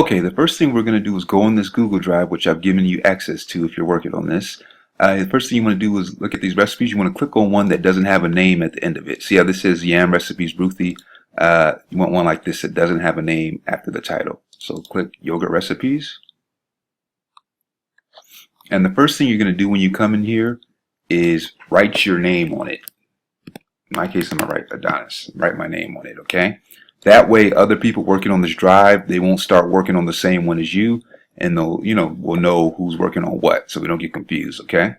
Okay, the first thing we're going to do is go in this Google Drive, which I've given you access to if you're working on this. The first thing you want to do is look at these recipes. You want to click on one that doesn't have a name at the end of it. See how this says Yam Recipes Ruthie? You want one like this that doesn't have a name after the title. So click Yogurt Recipes. And the first thing you're going to do when you come in here is write your name on it. In my case, I'm going to write Adonis. Write my name on it, okay? That way, other people working on this drive, they won't start working on the same one as you, and they'll, will know who's working on what, so we don't get confused, okay?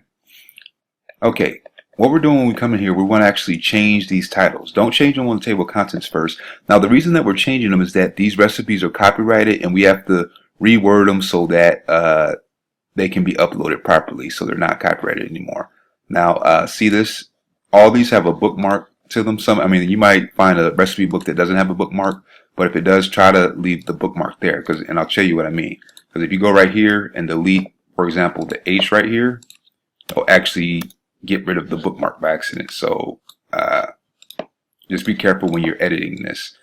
Okay, what we're doing when we come in here, we want to actually change these titles. Don't change them on the table of contents first. Now, the reason that we're changing them is that these recipes are copyrighted, and we have to reword them so that they can be uploaded properly, so they're not copyrighted anymore. Now, see this? All these have a bookmark to them. You might find a recipe book that doesn't have a bookmark, but if it does, try to leave the bookmark there, and I'll show you what I mean. Because if you go right here and delete, for example, the H right here, it'll actually get rid of the bookmark by accident. So just be careful when you're editing this.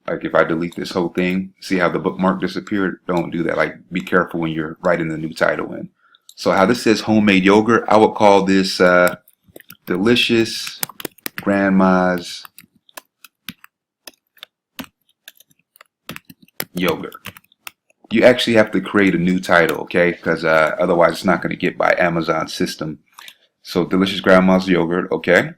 Like if I delete this whole thing, see how the bookmark disappeared? Don't do that. Like be careful when you're writing the new title in. So how this says homemade yogurt, I would call this delicious grandma's yogurt. You actually have to create a new title, okay? Because otherwise it's not going to get by Amazon system. So delicious grandma's yogurt, okay?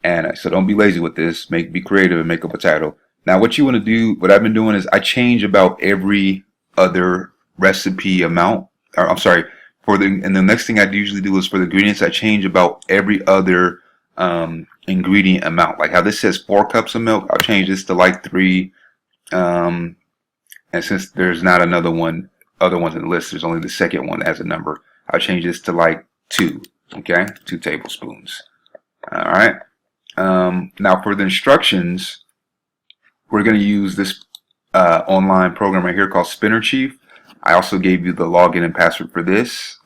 And so don't be lazy with this. Be creative and make up a title. Now what you want to do, what I've been doing is I change about every other recipe amount. Or I'm sorry, and the next thing I usually do is for the ingredients, I change about every other ingredient amount. Like how this says 4 cups of milk, I'll change this to like 3. And since there's not other ones in the list, there's only the second one that has a number, I'll change this to like 2. Okay, 2 tablespoons. All right. Now for the instructions, we're going to use this online program right here called Spinner Chief. I also gave you the login and password for this.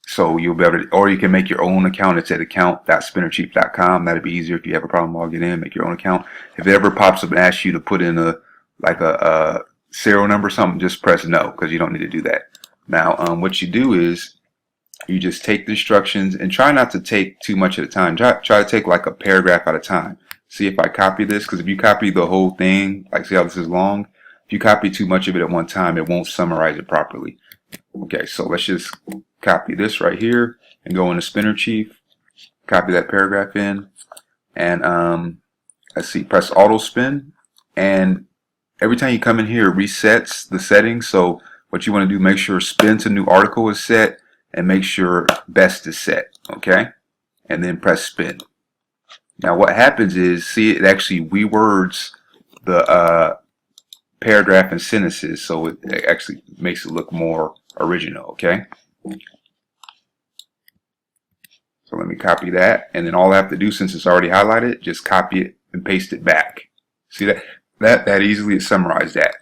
So you'll be able to, or you can make your own account. It's at account.spinnerchief.com. That'd be easier if you have a problem logging in. Make your own account. If it ever pops up and asks you to put in a serial number or something, just press no, because you don't need to do that. Now, what you do is you just take the instructions and try not to take too much at a time. Try to take like a paragraph at a time. See if I copy this, because if you copy the whole thing, like see how this is long, if you copy too much of it at one time, it won't summarize it properly. Okay, so let's just copy this right here and go into Spinner Chief, copy that paragraph in, and let's see, press auto spin, and every time you come in here, it resets the settings. So what you want to do, make sure spin to new article is set, and make sure best is set, okay? And then press spin. Now what happens is, see, it actually rewords the paragraph and sentences, so it actually makes it look more original, okay? So let me copy that, and then all I have to do, since it's already highlighted, just copy it and paste it back. See that easily it summarized that.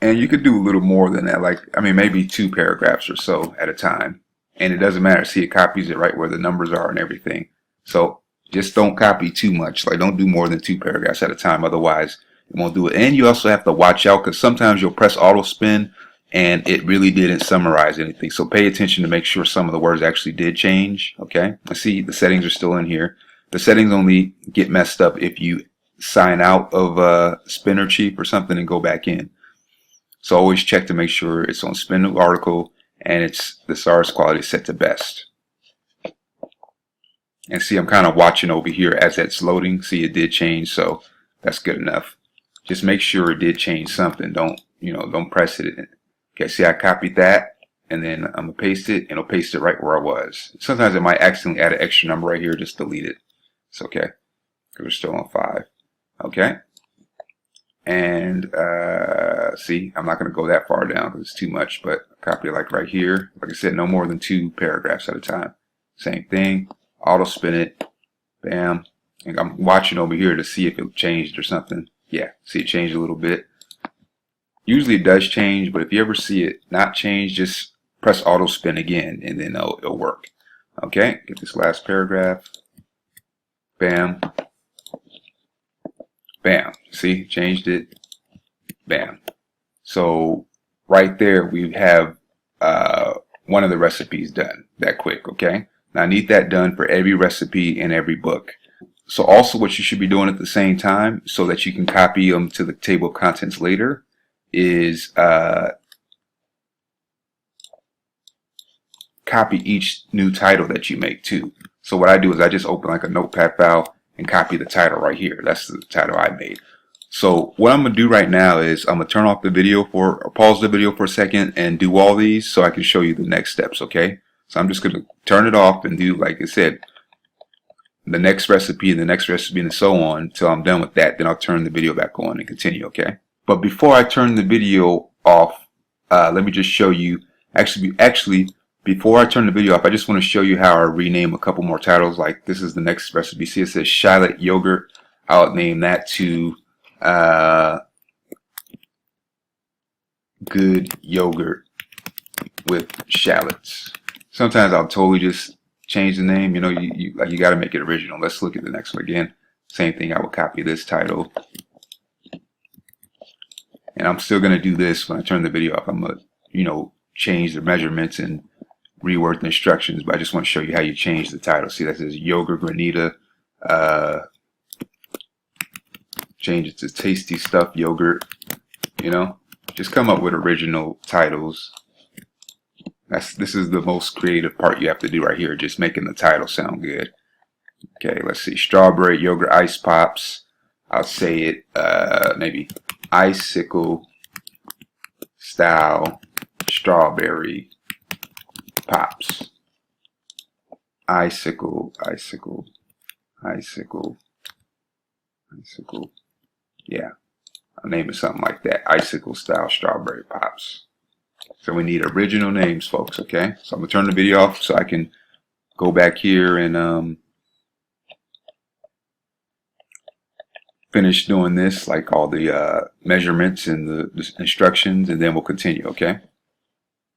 And you could do a little more than that, like maybe 2 paragraphs or so at a time. And it doesn't matter. See, it copies it right where the numbers are and everything. So just don't copy too much. Like don't do more than 2 paragraphs at a time, otherwise it won't do it. And you also have to watch out, because sometimes you'll press auto spin and it really didn't summarize anything. So pay attention to make sure some of the words actually did change. Okay, I see the settings are still in here. The settings only get messed up if you sign out of Spinner Chief or something and go back in. So always check to make sure it's on spin new article and it's the SARS quality set to best. And see, I'm kind of watching over here as that's loading. See, it did change, so that's good enough. Just make sure it did change something. Don't press it in. Okay, see, I copied that, and then I'm gonna paste it, and it'll paste it right where I was. Sometimes it might accidentally add an extra number right here. Just delete it. It's okay, because we're still on 5. Okay. And see, I'm not going to go that far down because it's too much, but copy it like right here. Like I said, no more than 2 paragraphs at a time. Same thing, auto spin it, bam. And I'm watching over here to see if it changed or something. Yeah, see it changed a little bit. Usually it does change, but if you ever see it not change, just press auto spin again and then it'll work. Okay, get this last paragraph, bam. Bam. See, changed it. Bam. So right there we have one of the recipes done that quick. Okay. Now I need that done for every recipe in every book. So also what you should be doing at the same time so that you can copy them to the table of contents later is copy each new title that you make too. So what I do is I just open like a notepad file and copy the title right here. That's the title I made. So what I'm going to do right now is I'm going to turn off the video or pause the video for a second and do all these so I can show you the next steps, okay? So I'm just going to turn it off and do, like I said, the next recipe and the next recipe and so on until I'm done with that. Then I'll turn the video back on and continue, okay? But before I turn the video off, let me just show you, actually, before I turn the video off, I just want to show you how I rename a couple more titles. Like this is the next recipe. See, it says shallot yogurt. I'll name that to good yogurt with shallots. Sometimes I'll totally just change the name. You know, you got to make it original. Let's look at the next one again. Same thing. I will copy this title, and I'm still gonna do this when I turn the video off. I'm gonna, change the measurements and reword the instructions. But I just want to show you how you change the title. See, that says yogurt granita. Change it to tasty stuff yogurt. Just come up with original titles. This is the most creative part you have to do right here, just making the title sound good. Okay, let's see. Strawberry yogurt ice pops. I'll say it maybe icicle style strawberry pops. Icicle. Yeah, I'll name it something like that. Icicle style strawberry pops. So we need original names, folks, okay? So I'm going to turn the video off so I can go back here and finish doing this, like all the measurements and the instructions, and then we'll continue, okay?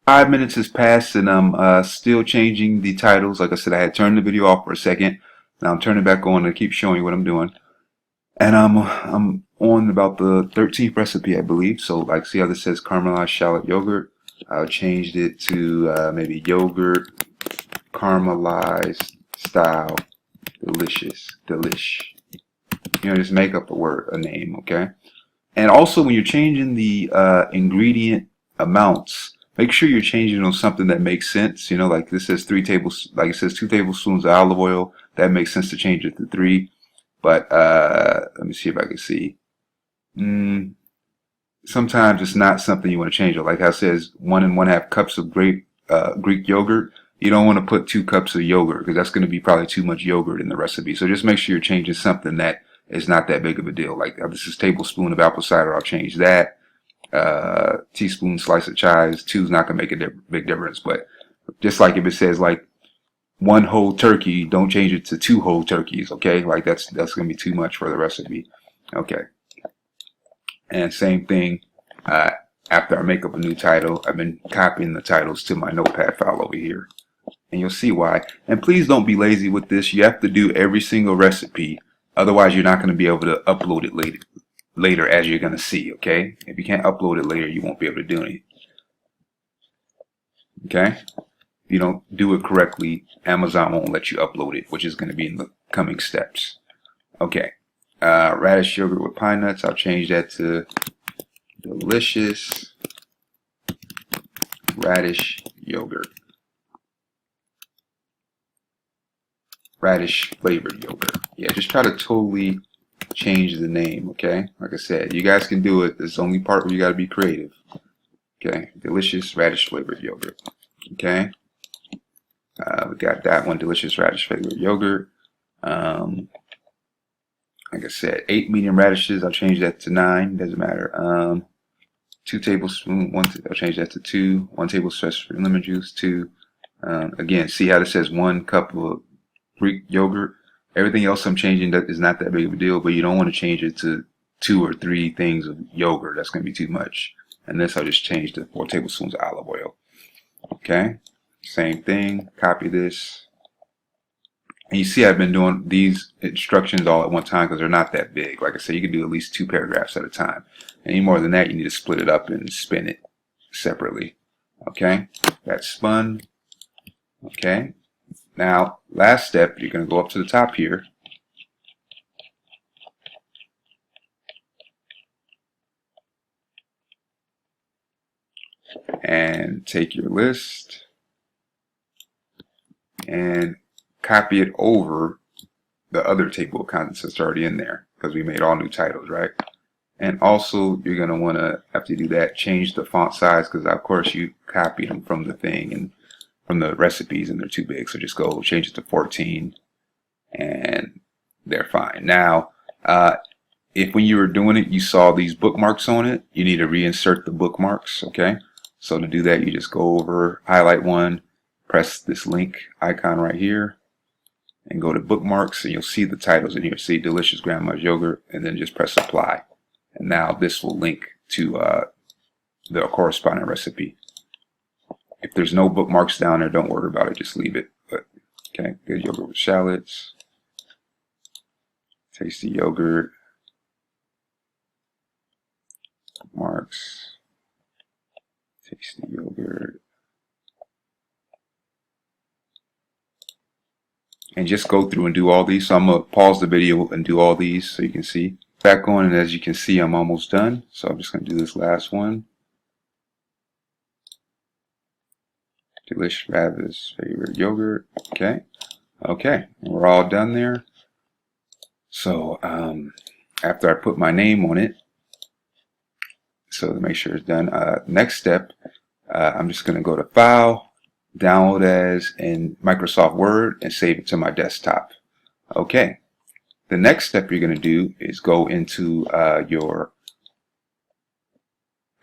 5 minutes has passed and I'm still changing the titles. Like I said, I had turned the video off for a second. Now I'm turning it back on to keep showing you what I'm doing. And I'm on about the 13th recipe, I believe. So like, see how this says caramelized shallot yogurt? I changed it to maybe yogurt caramelized style delish. Just make up a name, okay? And also when you're changing the ingredient amounts, make sure you're changing on something that makes sense. Like this says 2 tablespoons of olive oil. That makes sense to change it to 3. But let me see if I can see. Sometimes it's not something you want to change. Like how it says 1 1/2 cups of Greek yogurt. You don't want to put 2 cups of yogurt because that's going to be probably too much yogurt in the recipe. So just make sure you're changing something that is not that big of a deal. Like this is tablespoon of apple cider. I'll change that. Teaspoon slice of chives. 2 is not going to make a big difference. But just like if it says like 1 whole turkey, don't change it to 2 whole turkeys. Okay, like that's going to be too much for the recipe. Okay. And same thing, after I make up a new title, I've been copying the titles to my notepad file over here. And you'll see why. And please don't be lazy with this. You have to do every single recipe. Otherwise, you're not going to be able to upload it later as you're going to see, okay? If you can't upload it later, you won't be able to do anything. Okay? If you don't do it correctly, Amazon won't let you upload it, which is going to be in the coming steps. Okay. Radish yogurt with pine nuts. I'll change that to delicious radish yogurt. Radish flavored yogurt. Yeah, just try to totally change the name, okay? Like I said, you guys can do it. There's the only part where you got to be creative. Okay, delicious radish flavored yogurt. Okay, we got that one, delicious radish flavored yogurt. Like I said, 8 medium radishes. I'll change that to 9. Doesn't matter. 2 tablespoons. I'll change that to 2. 1 tablespoon for lemon juice. 2. Again, see how it says 1 cup of Greek yogurt. Everything else I'm changing that is not that big of a deal, but you don't want to change it to 2 or 3 things of yogurt. That's going to be too much. And this I'll just change to 4 tablespoons of olive oil. Okay. Same thing. Copy this. And you see I've been doing these instructions all at one time because they're not that big. Like I said, you can do at least 2 paragraphs at a time. Any more than that, you need to split it up and spin it separately. Okay, that's spun. Okay, now last step, you're going to go up to the top here. And take your list and copy it over the other table of contents that's already in there because we made all new titles, right? And also you're going to want to, after you do that, change the font size because of course you copied them from the thing and from the recipes and they're too big. So just go change it to 14 and they're fine. Now, if when you were doing it, you saw these bookmarks on it, you need to reinsert the bookmarks, okay? So to do that, you just go over, highlight one, press this link icon right here, and go to bookmarks, and you'll see the titles in here. See Delicious Grandma's Yogurt, and then just press apply. And now this will link to the corresponding recipe. If there's no bookmarks down there, don't worry about it, just leave it. But okay, good yogurt with shallots, tasty yogurt, bookmarks. Tasty yogurt. And just go through and do all these. So I'm going to pause the video and do all these so you can see. Back on, and as you can see, I'm almost done. So I'm just going to do this last one. Delicious Rabbit's favorite yogurt. Okay. Okay. We're all done there. So after I put my name on it, so to make sure it's done, next step, I'm just going to go to File, Download As in Microsoft Word, and save it to my desktop. Okay. The next step you're going to do is go into your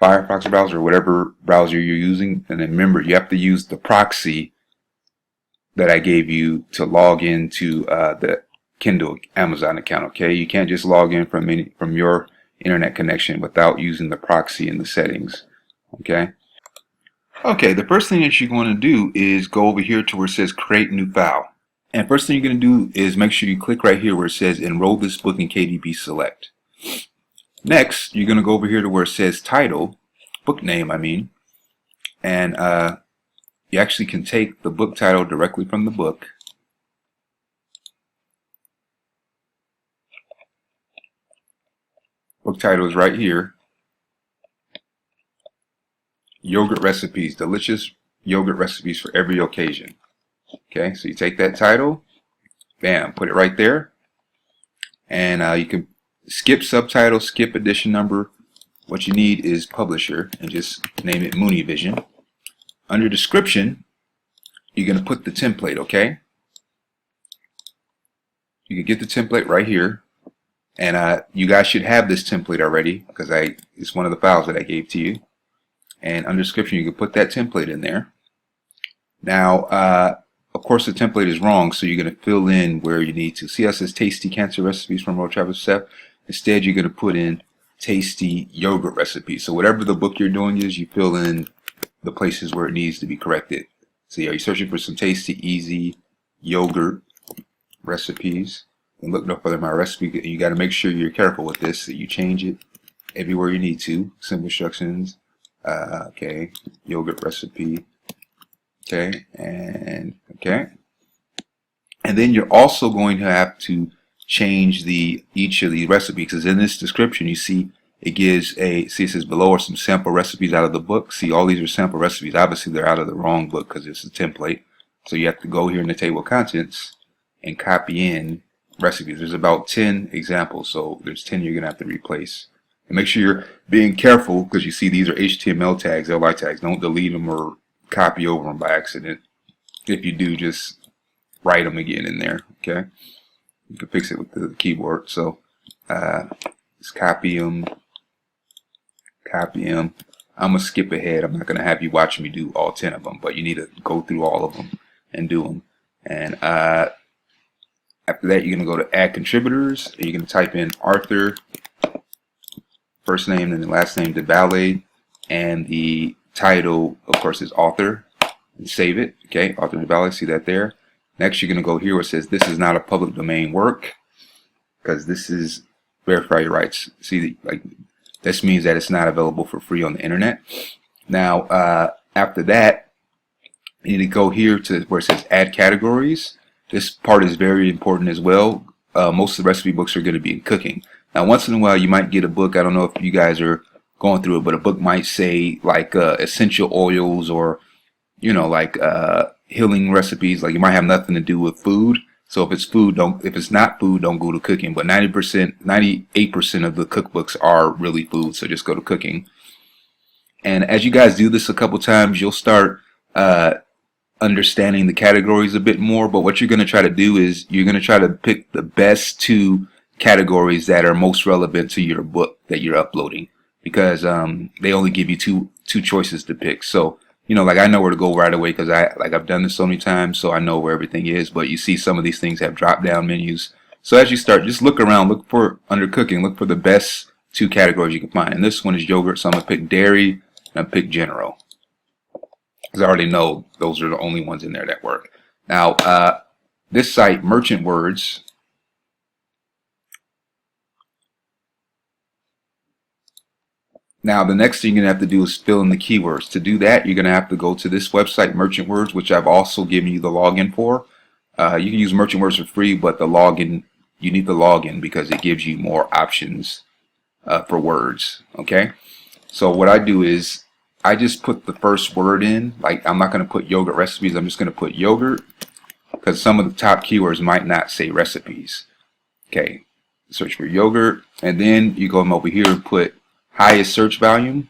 Firefox browser, or whatever browser you're using, and then remember you have to use the proxy that I gave you to log into the Kindle Amazon account. Okay, you can't just log in from your internet connection without using the proxy in the settings. Okay. Okay, the first thing that you're going to do is go over here to where it says create new file. And first thing you're going to do is make sure you click right here where it says enroll this book in KDP Select. Next, you're going to go over here to where it says title, book name I mean, and you actually can take the book title directly from the book. Book title is right here. Yogurt recipes, delicious yogurt recipes for every occasion. Okay, so you take that title, bam, put it right there, and you can skip subtitle, skip edition number. What you need is publisher, and just name it Mooney Vision. Under description, you're going to put the template. Okay, you can get the template right here. And you guys should have this template already because it's one of the files that I gave to you. And under description, you can put that template in there. Now, of course, the template is wrong, so you're going to fill in where you need to. See how it says Tasty Cancer Recipes from Road Travel Chef? Instead, you're going to put in Tasty Yogurt Recipes. So whatever the book you're doing is, you fill in the places where it needs to be corrected. So you're searching for some tasty, easy yogurt recipes. And look for my recipe. You got to make sure you're careful with this, that you change it everywhere you need to. Simple instructions. Okay, yogurt recipe. Okay, and then you're also going to have to change each of the recipes, because in this description you see it gives it says below are some sample recipes out of the book. See, all these are sample recipes. Obviously they're out of the wrong book because it's a template. So you have to go here in the table of contents and copy in recipes. There's about 10 examples, so there's 10 you're gonna have to replace. And make sure you're being careful because you see these are HTML tags, LI tags. Don't delete them or copy over them by accident. If you do, just write them again in there. Okay, you can fix it with the keyboard. So just copy them. I'm gonna skip ahead. I'm not gonna have you watch me do all 10 of them, but you need to go through all of them and do them. And after that, you're going to go to Add Contributors, and you're going to type in Arthur, first name and the last name, DeValley, and the title, of course, is Author, and save it. Okay, Arthur DeValley, see that there. Next, you're going to go here where it says this is not a public domain work, because this is verify your rights. See, like this means that it's not available for free on the internet. Now, after that, you need to go here to where it says add categories. This part is very important as well. Most of the recipe books are going to be in cooking. Now, once in a while, you might get a book. I don't know if you guys are going through it, but a book might say like essential oils, or like healing recipes. Like, it might have nothing to do with food. So if it's food, if it's not food, don't go to cooking. But 98% of the cookbooks are really food, so just go to cooking. And as you guys do this a couple times, you'll start understanding the categories a bit more. But what you're going to try to do is you're going to try to pick the best 2 categories that are most relevant to your book that you're uploading, because they only give you two choices to pick. So like, I know where to go right away, because I've done this so many times, so I know where everything is. But you see some of these things have drop down menus. So as you start, just look around, look for under cooking, look for the best 2 categories you can find. And this one is yogurt, so I'm gonna pick dairy and I'm gonna pick general, because I already know those are the only ones in there that work. Now, this site, Merchant Words, now the next thing you're going to have to do is fill in the keywords. To do that, you're going to have to go to this website, Merchant Words, which I've also given you the login for. You can use Merchant Words for free, but the login, you need the login because it gives you more options for words. Okay, so what I do is I just put the first word in. Like, I'm not going to put yogurt recipes. I'm just going to put yogurt, because some of the top keywords might not say recipes. Okay, search for yogurt, and then you go over here and put highest search volume.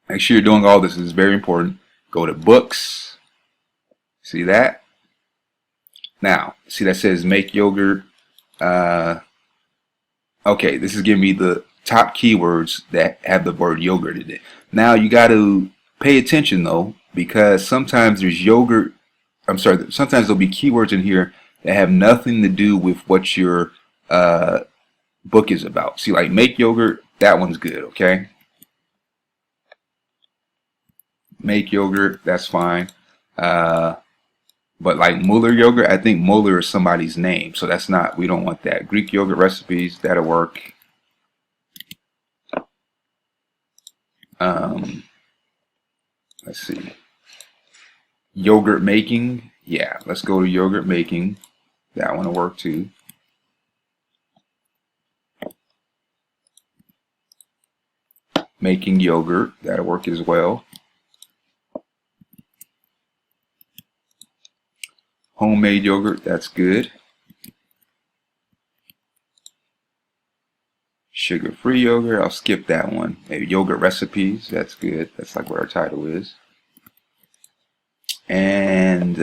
Make sure you're doing all this. This is very important. Go to books. See that? Now, see that says make yogurt. Okay, this is giving me the top keywords that have the word yogurt in it. Now you got to pay attention though, because sometimes there's yogurt. Sometimes there'll be keywords in here that have nothing to do with what your book is about. See, like make yogurt. That one's good, okay? Make yogurt, that's fine. But like Mueller yogurt, I think Mueller is somebody's name, so that's not, we don't want that. Greek yogurt recipes, that'll work. Let's see. Yogurt making, yeah, let's go to yogurt making. That one will work too. Making yogurt, that'll work as well. Homemade yogurt, that's good. Sugar-free yogurt, I'll skip that one. Maybe yogurt recipes, that's good. That's like what our title is. And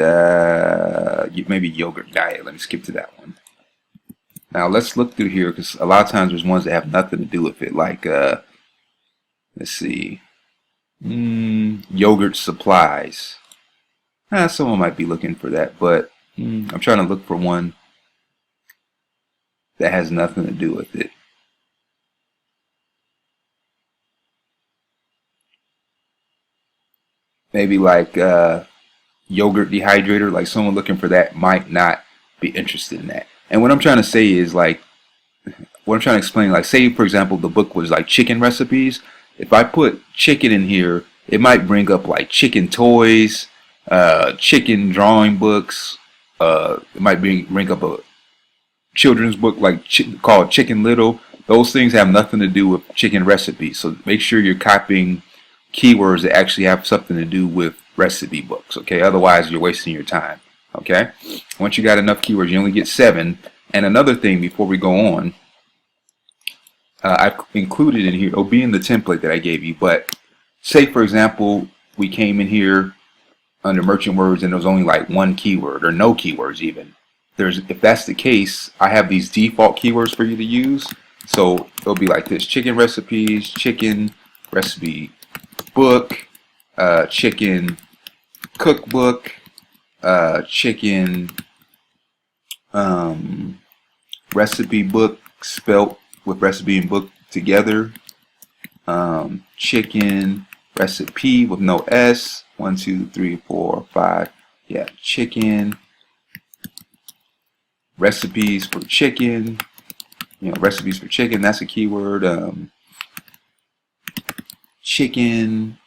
maybe yogurt diet. Let me skip to that one. Now let's look through here, because a lot of times there's ones that have nothing to do with it. Like, let's see. Yogurt supplies. Someone might be looking for that, but I'm trying to look for one that has nothing to do with it. Maybe like yogurt dehydrator. Like, someone looking for that might not be interested in that. And what I'm trying to say is, like, what I'm trying to explain, like, say for example the book was like chicken recipes. If I put chicken in here, it might bring up like chicken toys, chicken drawing books. It might bring up a children's book like called Chicken Little. Those things have nothing to do with chicken recipes. So make sure you're copying keywords that actually have something to do with recipe books. Okay, otherwise you're wasting your time. Okay, once you got enough keywords, you only get 7. And another thing before we go on, I've included in here, it'll be in the template that I gave you, but say for example we came in here under Merchant Words and there was only like 1 keyword or no keywords even. If that's the case, I have these default keywords for you to use. So it'll be like this: chicken recipes, chicken recipe book, chicken cookbook, chicken recipe book spelt with recipe and book together, chicken recipe with no S, 1, 2, 3, 4, 5, yeah, chicken recipes for chicken. Recipes for chicken, that's a keyword. Chicken.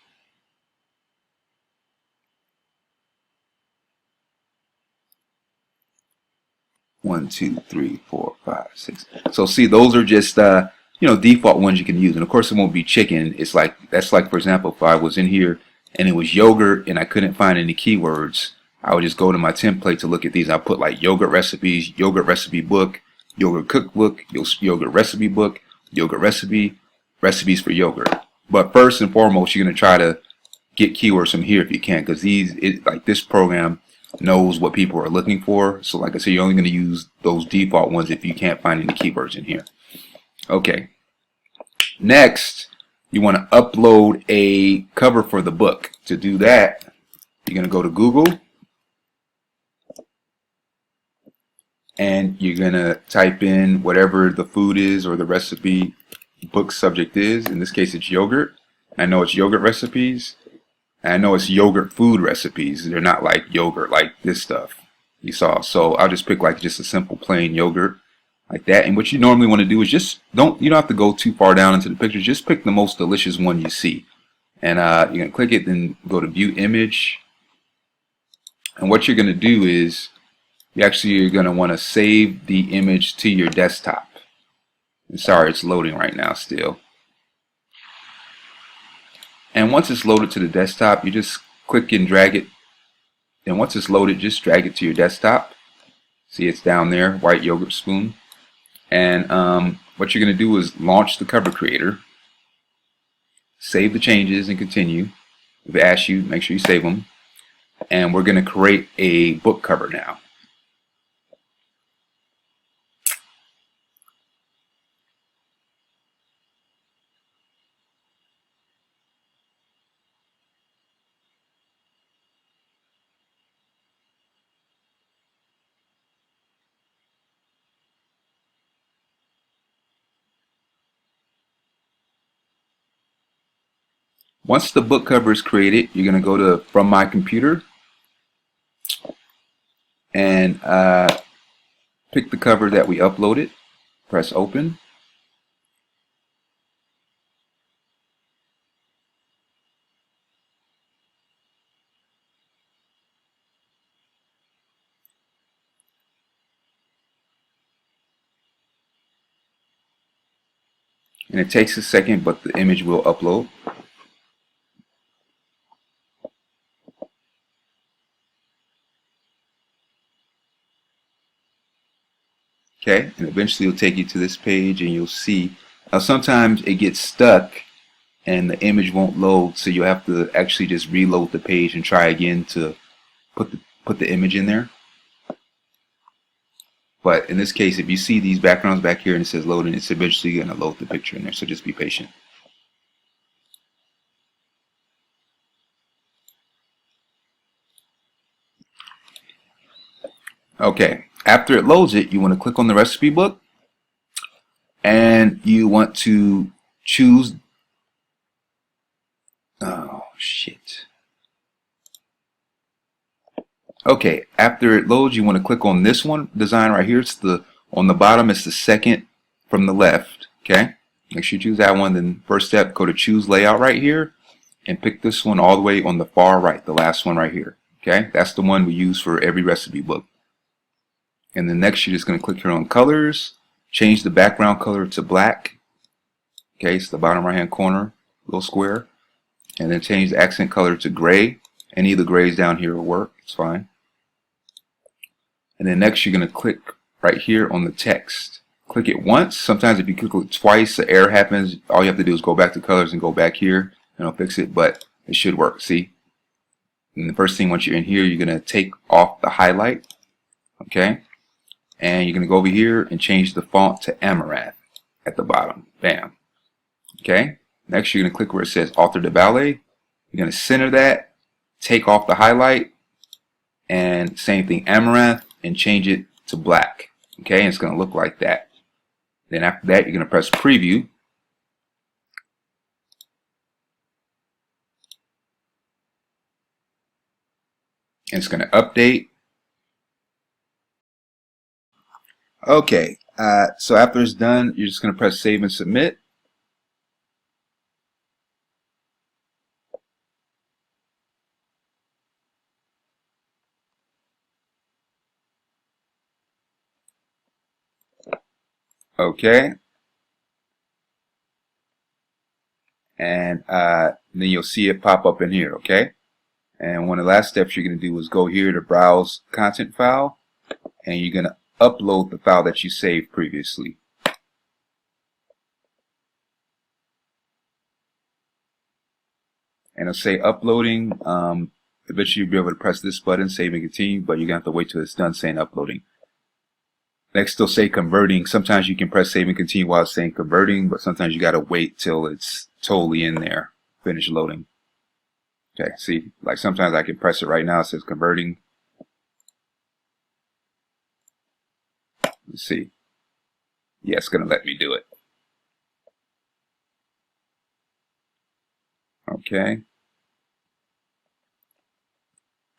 One, two, three, four, five, six. So see, those are just default ones you can use. And of course, it won't be chicken. It's like that's like, for example, if I was in here and it was yogurt and I couldn't find any keywords, I would just go to my template to look at these. I put like yogurt recipes, yogurt recipe book, yogurt cookbook, yogurt recipe book, yogurt recipe, recipes for yogurt. But first and foremost, you're going to try to get keywords from here if you can, because like this program knows what people are looking for. So like I said, you're only going to use those default ones if you can't find any keywords in here. Okay. Next, you want to upload a cover for the book. To do that, you're going to go to Google and you're going to type in whatever the food is or the recipe book subject is. In this case, it's yogurt. I know it's yogurt recipes. And I know it's yogurt food recipes. They're not like yogurt like this stuff you saw. So I'll just pick like just a simple plain yogurt like that. And what you normally want to do is you don't have to go too far down into the picture. Just pick the most delicious one you see. And you're going to click it, then go to view image. And what you're going to do is you're going to want to save the image to your desktop. And sorry, it's loading right now still. And once it's loaded to the desktop, you just click and drag it. And once it's loaded, just drag it to your desktop. See, it's down there, white yogurt spoon. And what you're going to do is launch the cover creator. Save the changes and continue. If it asks you, make sure you save them. And we're going to create a book cover now. Once the book cover is created, you're going to go to From My Computer and pick the cover that we uploaded. Press open. And it takes a second, but the image will upload. Okay, and eventually it'll take you to this page and you'll see. Now sometimes it gets stuck and the image won't load, so you'll have to actually just reload the page and try again to put the image in there. But in this case, if you see these backgrounds back here and it says loading, it's eventually going to load the picture in there, so just be patient. Okay, after it loads it, you want to click on the recipe book and you want to choose, oh shit. Okay, after it loads, you want to click on this one design right here. It's on the bottom, it's the second from the left. Okay, make sure you choose that one. Then first step, go to choose layout right here and pick this one all the way on the far right, the last one right here. Okay, that's the one we use for every recipe book. And then next, you're just going to click here on colors, change the background color to black. Okay, it's the bottom right hand corner, little square. And then change the accent color to gray. Any of the grays down here will work, it's fine. And then next, you're going to click right here on the text. Click it once. Sometimes if you click it twice, the error happens. All you have to do is go back to colors and go back here, and it'll fix it, but it should work, see? And the first thing, once you're in here, you're going to take off the highlight, okay? And you're going to go over here and change the font to Amaranth at the bottom. Bam. Okay? Next, you're going to click where it says Author de Ballet. You're going to center that, take off the highlight, and same thing, Amaranth, and change it to black. Okay, and it's going to look like that. Then after that, you're going to press preview. And it's going to update. Okay, so after it's done, you're just going to press save and submit. Okay, and then you'll see it pop up in here. Okay, and one of the last steps you're going to do is go here to browse content file, and you're going to upload the file that you saved previously. And it'll say uploading. Eventually you'll be able to press this button, save and continue, but you're going to have to wait till it's done saying uploading. Next, it'll say converting. Sometimes you can press save and continue while it's saying converting, but sometimes you got to wait till it's totally in there. Finish loading. Okay, see, like sometimes I can press it right now. It says converting. Let's see. Yeah, it's going to let me do it. Okay.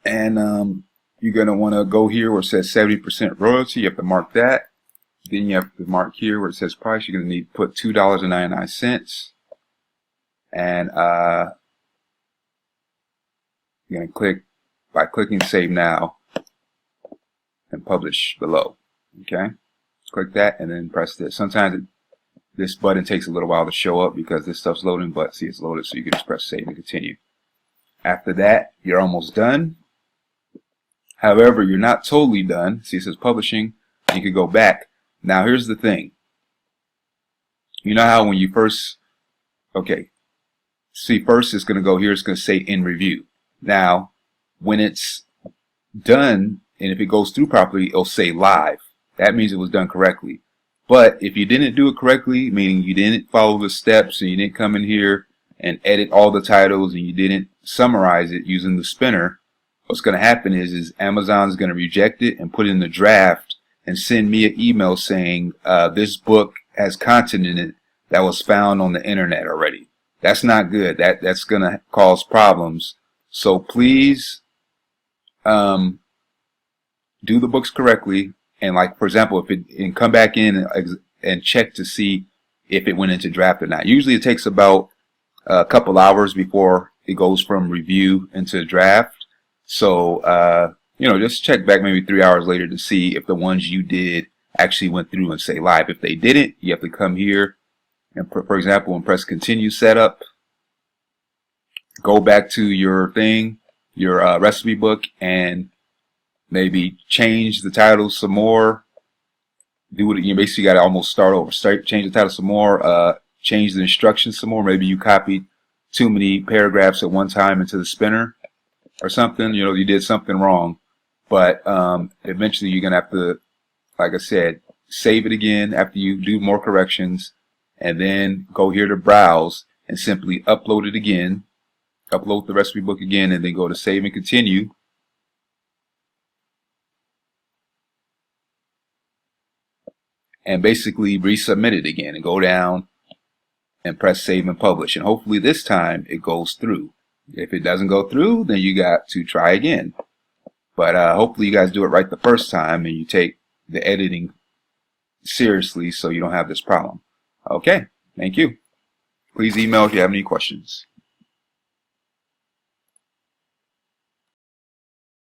And you're going to want to go here where it says 70% royalty. You have to mark that. Then you have to mark here where it says price. You're going to need to put $2.99. And you're going to click by clicking save now and publish below. Okay. Click that and then press this. Sometimes this button takes a little while to show up because this stuff's loading, but see, it's loaded, so you can just press save and continue. After that, you're almost done. However, you're not totally done. See, it says publishing. You can go back. Now, here's the thing. You know how when you first, okay, see, first it's going to go here. It's going to say in review. Now, when it's done, and if it goes through properly, it'll say live. That means it was done correctly. But if you didn't do it correctly, meaning you didn't follow the steps and you didn't come in here and edit all the titles and you didn't summarize it using the spinner, what's going to happen is Amazon's going to reject it and put it in the draft and send me an email saying this book has content in it that was found on the internet already. That's not good. That's going to cause problems. So please do the books correctly. And like, for example, if and come back in and check to see if it went into draft or not. Usually it takes about a couple hours before it goes from review into draft. So, just check back maybe 3 hours later to see if the ones you did actually went through and say live. If they didn't, you have to come here and, for example, and press continue setup. Go back to your thing, your recipe book, and maybe change the title some more. Do it. You basically got to almost start over. Change the title some more. Change the instructions some more. Maybe you copied too many paragraphs at one time into the spinner or something. You did something wrong. But eventually you're gonna have to, like I said, save it again after you do more corrections, and then go here to browse and simply upload it again. Upload the recipe book again, and then go to save and continue. And basically resubmit it again and go down and press save and publish. And hopefully this time it goes through. If it doesn't go through, then you got to try again. But hopefully you guys do it right the first time and you take the editing seriously so you don't have this problem. Okay, thank you. Please email if you have any questions.